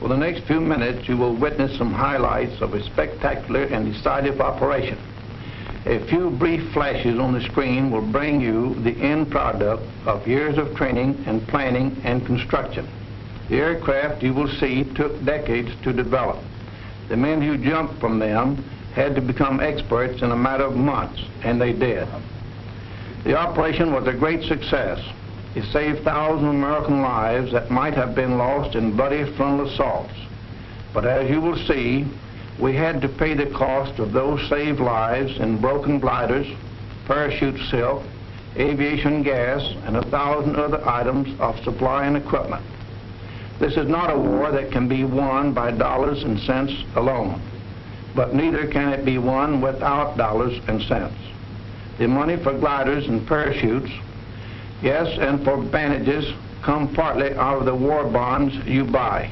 For the next few minutes, you will witness some highlights of a spectacular and decisive operation. A few brief flashes on the screen will bring you the end product of years of training and planning and construction. The aircraft you will see took decades to develop. The men who jumped from them had to become experts in a matter of months, and they did. The operation was a great success. It saved thousands of American lives that might have been lost in bloody frontal assaults. But as you will see, we had to pay the cost of those saved lives in broken gliders, parachute silk, aviation gas, and 1,000 other items of supply and equipment. This is not a war that can be won by dollars and cents alone, but neither can it be won without dollars and cents. The money for gliders and parachutes, yes, and for bandages, come partly out of the war bonds you buy.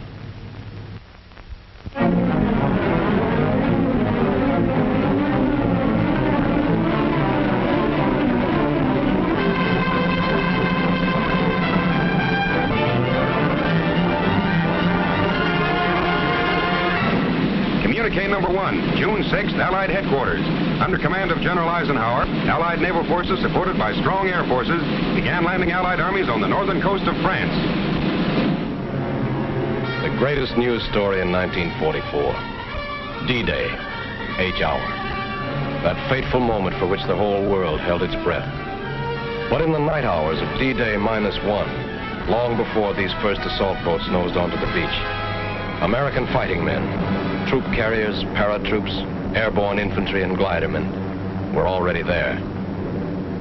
Communique number 1, June 6th, Allied headquarters. Under command of General Eisenhower, Allied naval forces supported by strong air forces began landing Allied armies on the northern coast of France. The greatest news story in 1944. D-Day, H hour. That fateful moment for which the whole world held its breath. But in the night hours of D-Day -1, long before these first assault boats nosed onto the beach, American fighting men, troop carriers, paratroops, airborne infantry, and glidermen were already there.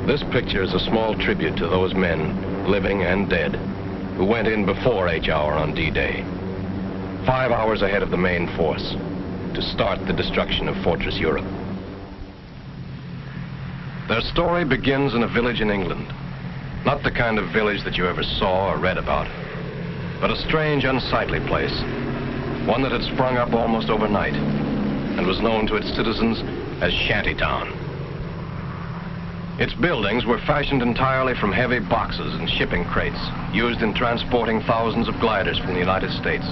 This picture is a small tribute to those men, living and dead, who went in before H hour on D-Day, 5 hours ahead of the main force, to start the destruction of Fortress Europe. Their story begins in a village in England. Not the kind of village that you ever saw or read about, but a strange, unsightly place. One that had sprung up almost overnight and was known to its citizens as Shantytown. Its buildings were fashioned entirely from heavy boxes and shipping crates used in transporting thousands of gliders from the United States.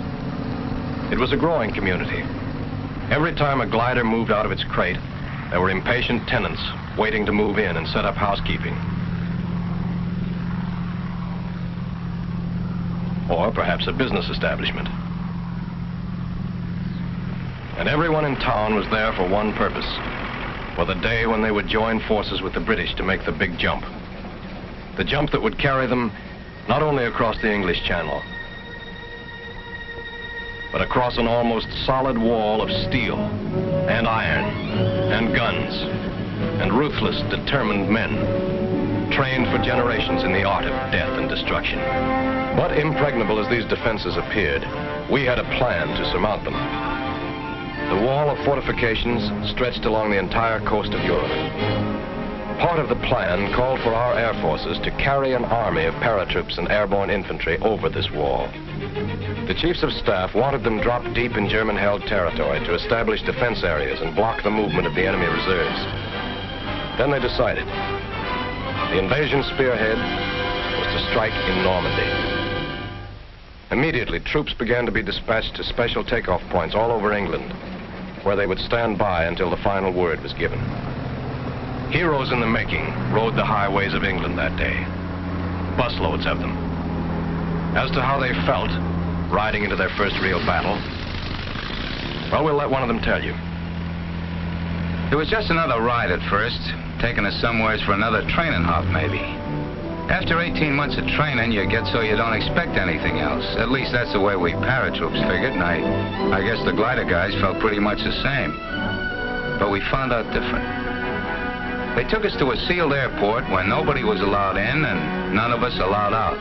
It was a growing community. Every time a glider moved out of its crate, there were impatient tenants waiting to move in and set up housekeeping. Or perhaps a business establishment. And everyone in town was there for one purpose, for the day when they would join forces with the British to make the big jump. The jump that would carry them not only across the English Channel, but across an almost solid wall of steel and iron and guns and ruthless, determined men, trained for generations in the art of death and destruction. But impregnable as these defenses appeared, we had a plan to surmount them. The wall of fortifications stretched along the entire coast of Europe. Part of the plan called for our air forces to carry an army of paratroops and airborne infantry over this wall. The chiefs of staff wanted them dropped deep in German-held territory to establish defense areas and block the movement of the enemy reserves. Then they decided. The invasion spearhead was to strike in Normandy. Immediately, troops began to be dispatched to special takeoff points all over England, where they would stand by until the final word was given. Heroes in the making rode the highways of England that day. Busloads of them. As to how they felt riding into their first real battle, well, we'll let one of them tell you. It was just another ride at first, taking us somewheres for another training hop, maybe. After 18 months of training, you get so you don't expect anything else. At least that's the way we paratroops figured, and I guess the glider guys felt pretty much the same. But we found out different. They took us to a sealed airport where nobody was allowed in and none of us allowed out.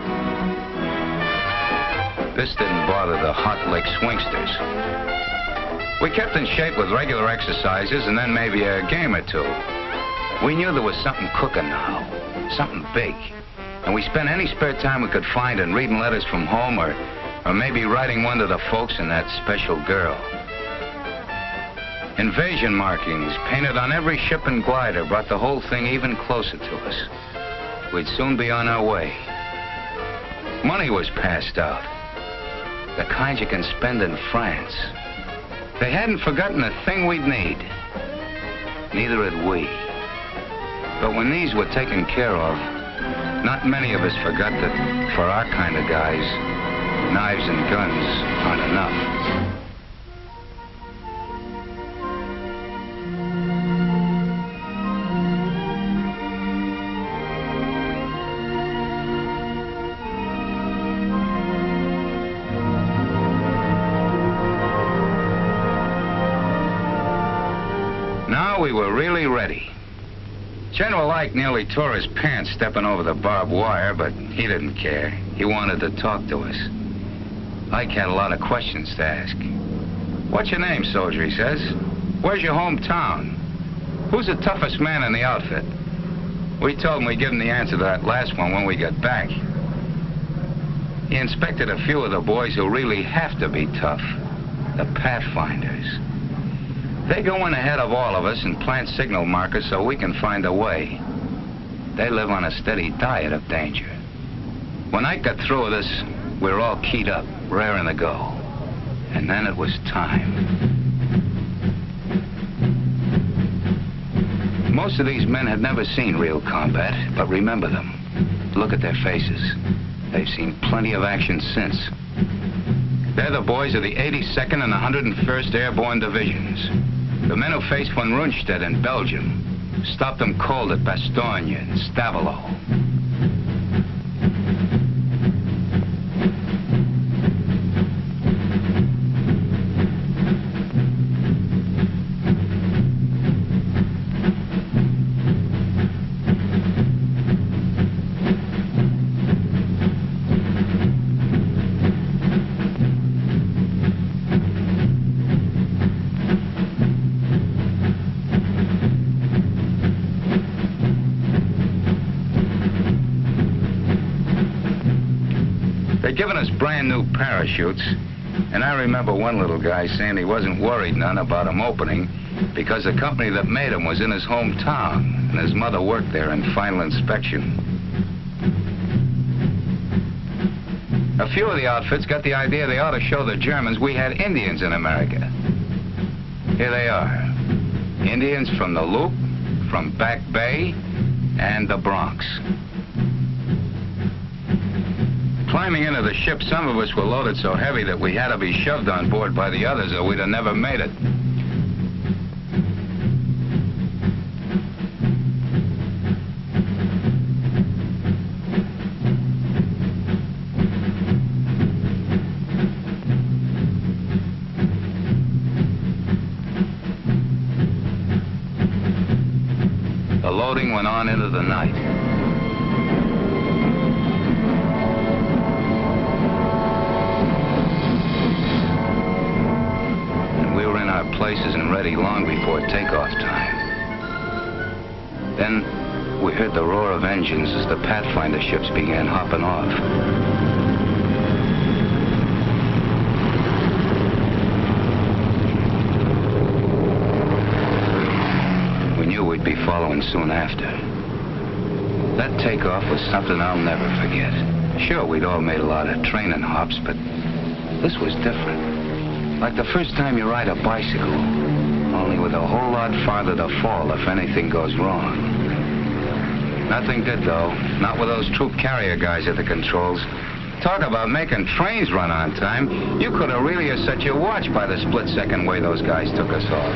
This didn't bother the hot lick swingsters. We kept in shape with regular exercises and then maybe a game or two. We knew there was something cooking now, something big. And we spent any spare time we could find in reading letters from home or maybe writing one to the folks and that special girl. Invasion markings painted on every ship and glider brought the whole thing even closer to us. We'd soon be on our way. Money was passed out. The kind you can spend in France. They hadn't forgotten a thing we'd need. Neither had we. But when these were taken care of, not many of us forgot that for our kind of guys, knives and guns aren't enough. Now we were really ready. General Ike nearly tore his pants stepping over the barbed wire, but he didn't care. He wanted to talk to us. Ike had a lot of questions to ask. What's your name, soldier, he says. Where's your hometown? Who's the toughest man in the outfit? We told him we'd give him the answer to that last one when we got back. He inspected a few of the boys who really have to be tough. The Pathfinders. They go in ahead of all of us and plant signal markers so we can find a way. They live on a steady diet of danger. When Ike got through with us, we were all keyed up, raring to go. And then it was time. Most of these men had never seen real combat, but remember them. Look at their faces. They've seen plenty of action since. They're the boys of the 82nd and 101st Airborne Divisions. The men who faced von Rundstedt in Belgium, stopped them cold at Bastogne and Stavelot. They'd given us brand new parachutes, and I remember one little guy saying he wasn't worried none about them opening because the company that made them was in his hometown, and his mother worked there in final inspection. A few of the outfits got the idea they ought to show the Germans we had Indians in America. Here they are. Indians from the Loop, from Back Bay, and the Bronx. Climbing into the ship, some of us were loaded so heavy that we had to be shoved on board by the others or we'd have never made it. The loading went on into the night. Places and ready long before takeoff time. Then we heard the roar of engines as the Pathfinder ships began hopping off. We knew we'd be following soon after. That takeoff was something I'll never forget. Sure, we'd all made a lot of training hops, but this was different. Like the first time you ride a bicycle, only with a whole lot farther to fall if anything goes wrong. Nothing did, though. Not with those troop carrier guys at the controls. Talk about making trains run on time. You could have really set your watch by the split-second way those guys took us off.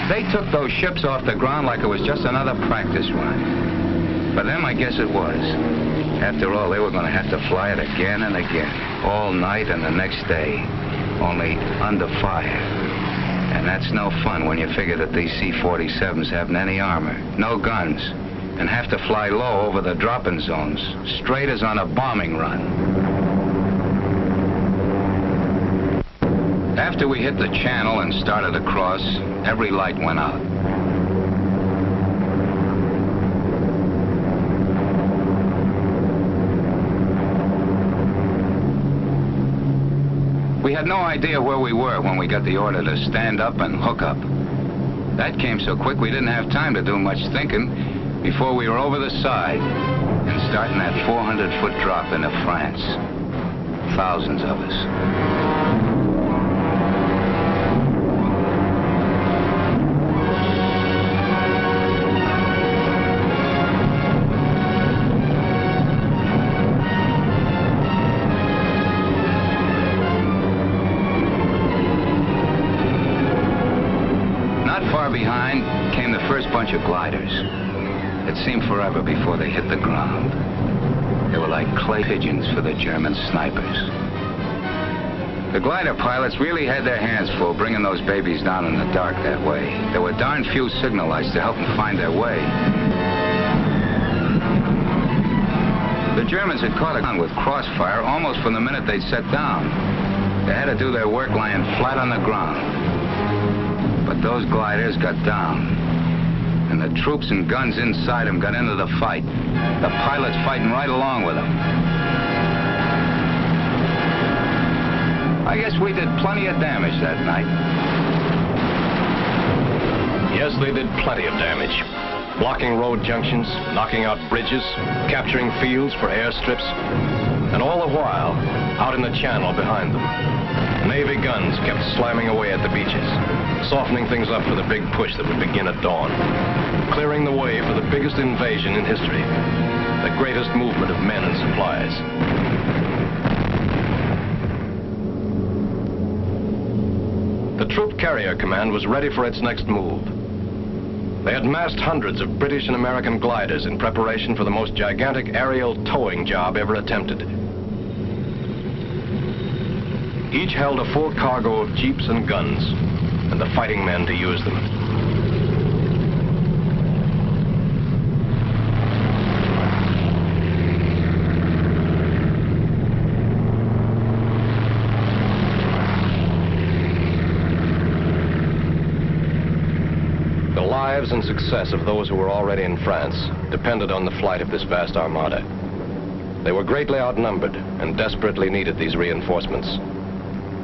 They took those ships off the ground like it was just another practice run. For them, I guess it was. After all, they were going to have to fly it again and again, all night and the next day. Only under fire. And that's no fun when you figure that these C-47s haven't any armor, no guns, and have to fly low over the drop-in zones, straight as on a bombing run. After we hit the channel and started across, every light went out. We had no idea where we were when we got the order to stand up and hook up. That came so quick we didn't have time to do much thinking before we were over the side and starting that 400-foot drop into France. Thousands of us. first bunch of gliders. It seemed forever before they hit the ground. They were like clay pigeons for the German snipers. The glider pilots really had their hands full bringing those babies down in the dark that way. There were darn few signal lights to help them find their way. The Germans had caught on with crossfire almost from the minute they'd set down. They had to do their work lying flat on the ground. But those gliders got down. And the troops and guns inside them got into the fight. The pilots fighting right along with them. I guess we did plenty of damage that night. Yes, they did plenty of damage. Blocking road junctions, knocking out bridges, capturing fields for airstrips, and all the while, out in the channel behind them, Navy guns kept slamming away at the beaches, softening things up for the big push that would begin at dawn, clearing the way for the biggest invasion in history, the greatest movement of men and supplies. The Troop Carrier Command was ready for its next move. They had massed hundreds of British and American gliders in preparation for the most gigantic aerial towing job ever attempted. Each held a full cargo of jeeps and guns, and the fighting men to use them. The lives and success of those who were already in France depended on the flight of this vast armada. They were greatly outnumbered and desperately needed these reinforcements.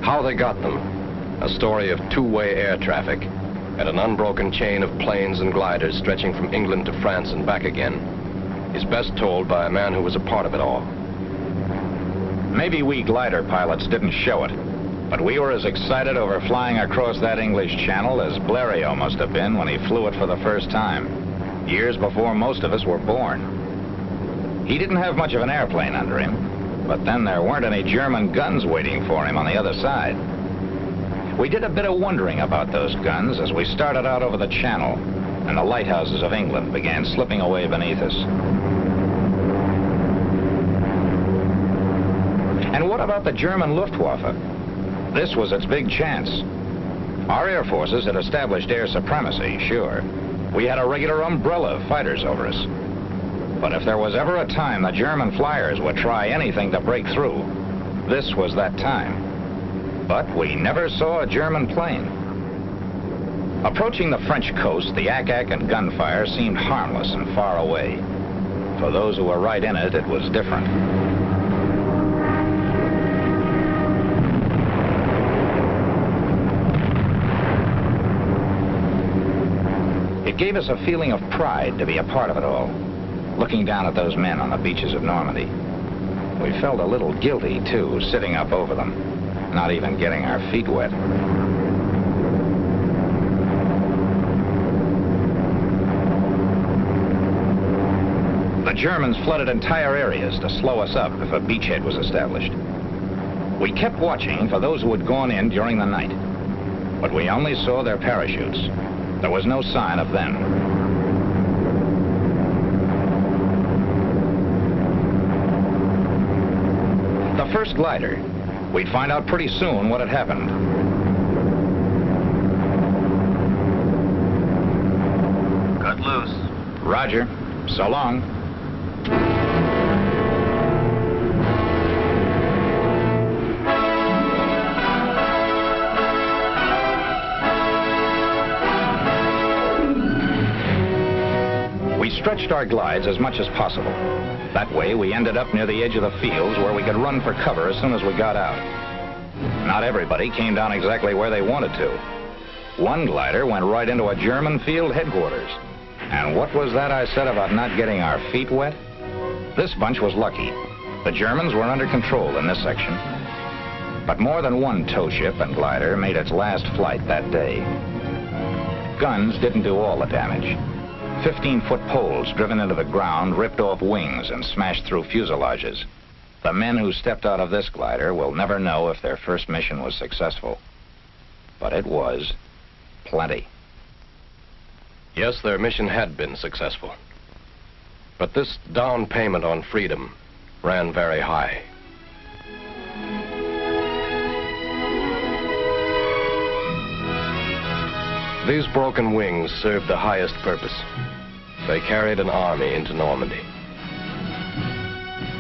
How they got them, a story of two-way air traffic and an unbroken chain of planes and gliders stretching from England to France and back again, is best told by a man who was a part of it all. Maybe we glider pilots didn't show it, but we were as excited over flying across that English Channel as Blériot must have been when he flew it for the first time, years before most of us were born. He didn't have much of an airplane under him, but then there weren't any German guns waiting for him on the other side. We did a bit of wondering about those guns as we started out over the Channel, and the lighthouses of England began slipping away beneath us. And what about the German Luftwaffe? This was its big chance. Our air forces had established air supremacy, sure. We had a regular umbrella of fighters over us. But if there was ever a time the German flyers would try anything to break through, this was that time. But we never saw a German plane. Approaching the French coast, the ack-ack and gunfire seemed harmless and far away. For those who were right in it, it was different. It gave us a feeling of pride to be a part of it all, looking down at those men on the beaches of Normandy. We felt a little guilty, too, sitting up over them, not even getting our feet wet. The Germans flooded entire areas to slow us up if a beachhead was established. We kept watching for those who had gone in during the night, but we only saw their parachutes. There was no sign of them. The first glider, we'd find out pretty soon what had happened. Cut loose. Roger. So long. We stretched our glides as much as possible. That way, we ended up near the edge of the fields where we could run for cover as soon as we got out. Not everybody came down exactly where they wanted to. One glider went right into a German field headquarters. And what was that I said about not getting our feet wet? This bunch was lucky. The Germans were under control in this section. But more than one tow ship and glider made its last flight that day. Guns didn't do all the damage. 15-foot poles driven into the ground ripped off wings and smashed through fuselages. The men who stepped out of this glider will never know if their first mission was successful. But it was plenty. Yes, their mission had been successful. But this down payment on freedom ran very high. These broken wings served the highest purpose. They carried an army into Normandy.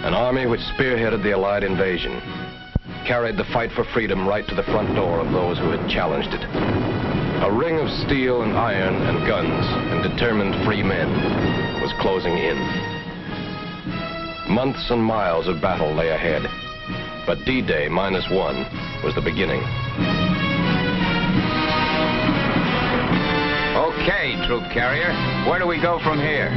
An army which spearheaded the Allied invasion, carried the fight for freedom right to the front door of those who had challenged it. A ring of steel and iron and guns and determined free men was closing in. Months and miles of battle lay ahead, but D-Day -1 was the beginning. Okay, troop carrier, where do we go from here?